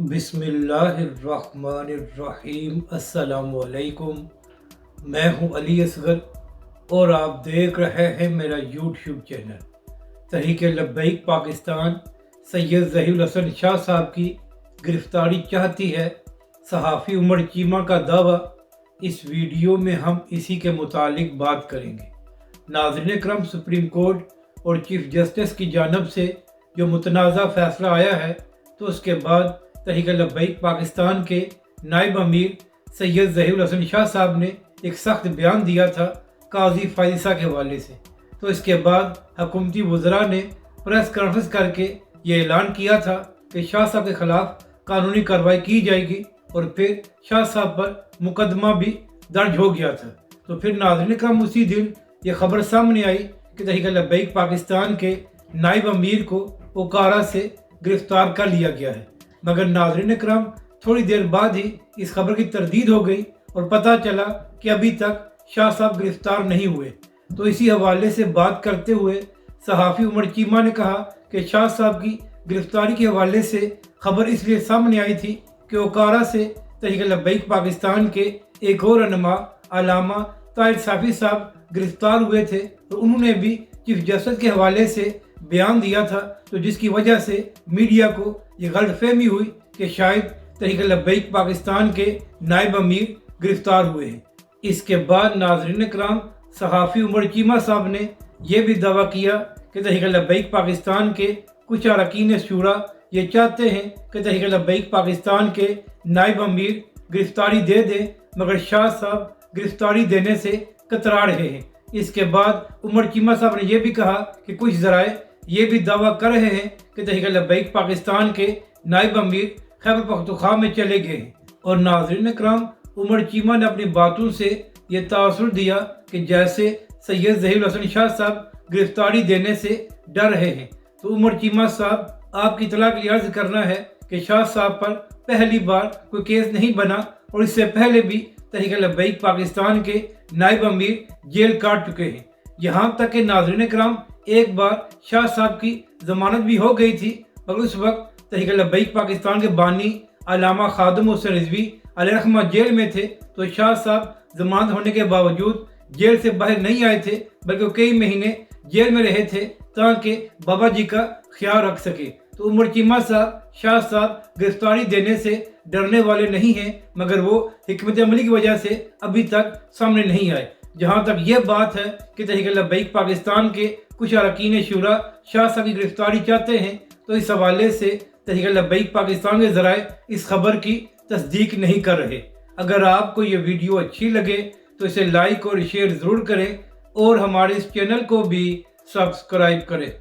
बिस्मिल्लाहिर्रहमानिर्रहीम। अस्सलामुअलैकुम। मैं हूं अली असगर और आप देख रहे हैं मेरा यूट्यूब चैनल तहरीक लब्बैक पाकिस्तान। सैयद ज़हीउल हसन शाह साहब की गिरफ़्तारी चाहती है सहाफ़ी उमर चीमा का दावा। इस वीडियो में हम इसी के मुतालिक बात करेंगे। नाज़रीन करम, सुप्रीम कोर्ट और चीफ जस्टिस की जानब से जो मुतनाज़ा फ़ैसला आया है, तो उसके बाद तहरीक लब्बैक पाकिस्तान के नायब अमीर सैयद ज़हीउल हसन शाह साहब ने एक सख्त बयान दिया था काजी फायज़ा के हवाले से। तो इसके बाद हुकूमती वज़रा ने प्रेस कॉन्फ्रेंस करके ये ऐलान किया था कि शाह साहब के ख़िलाफ़ कानूनी कार्रवाई की जाएगी और फिर शाह साहब पर मुकदमा भी दर्ज हो गया था। तो फिर नाज़रीन करम, उसी दिन ये खबर सामने आई कि तहरीक लब्बैक पाकिस्तान के नायब अमीर को ओकारा से गिरफ़्तार कर लिया गया है। मगर नाज़रीन करम, थोड़ी देर बाद ही इस खबर की तरदीद हो गई और पता चला कि अभी तक शाह साहब गिरफ़्तार नहीं हुए। तो इसी हवाले से बात करते हुए सहाफ़ी उमर चीमा ने कहा कि शाह साहब की गिरफ़्तारी के हवाले से खबर इसलिए सामने आई थी कि ओकारा से तहरीक लब्बैक पाकिस्तान के एक और रहनुमा अल्लामा ताहिर साफ़ी साहब गिरफ़्तार हुए थे और उन्होंने भी चीफ जस्टिस के हवाले से बयान दिया था, तो जिसकी वजह से मीडिया को ये गलतफहमी हुई कि शायद तहरीक लब्बैक पाकिस्तान के नायब अमीर गिरफ़्तार हुए हैं। इसके बाद नाज़रीन कराम, सहाफ़ी उमर चीमा साहब ने यह भी दावा किया कि तहरीक लब्बैक पाकिस्तान के कुछ अरकान शूरा ये चाहते हैं कि तहरीक लब्बैक पाकिस्तान के नायब अमीर गिरफ़्तारी दे दें, मगर शाह साहब गिरफ़्तारी देने से कतरा रहे हैं। इसके बाद उमर चीमा साहब ने यह भी कहा कि कुछ ज़राए ये भी दावा कर रहे हैं कि तहरीक लब्बैक पाकिस्तान के नायब अमीर खैबर पख्तूनख्वा में चले गए हैं। और नाज़रीन कराम, उमर चीमा ने अपनी बातों से ये तासुर दिया कि जैसे सैयद ज़हीउल हसन शाह साहब गिरफ़्तारी देने से डर रहे हैं। तो उमर चीमा साहब, आपकी इत्तला के लिए अर्ज़ करना है कि शाह साहब पर पहली बार कोई केस नहीं बना और इससे पहले भी तहरीक लब्बैक पाकिस्तान के नायब अमीर जेल काट चुके हैं। यहाँ तक कि नाज़रीन कराम, एक बार शाह साहब की ज़मानत भी हो गई थी, मगर उस वक्त तहरीक लब्बैक पाकिस्तान के बानी अल्लामा खादिम हुसैन रिज़वी अलैहिर्रहमा जेल में थे। तो शाह साहब ज़मानत होने के बावजूद जेल से बाहर नहीं आए थे, बल्कि कई महीने जेल में रहे थे ताकि बाबा जी का ख्याल रख सके। तो उमर चीमा साहब, शाह साहब गिरफ़्तारी देने से डरने वाले नहीं हैं, मगर वो हिकमत अमली की वजह से अभी तक सामने नहीं आए। जहाँ तक ये बात है कि तहरीक लब्बैक पाकिस्तान के कुछ अरकान शूरा शाह साहब की गिरफ़्तारी चाहते हैं, तो इस हवाले से तहरीक लब्बैक पाकिस्तान के ज़राए इस खबर की तस्दीक नहीं कर रहे। अगर आपको ये वीडियो अच्छी लगे तो इसे लाइक और शेयर ज़रूर करें और हमारे इस चैनल को भी सब्सक्राइब करें।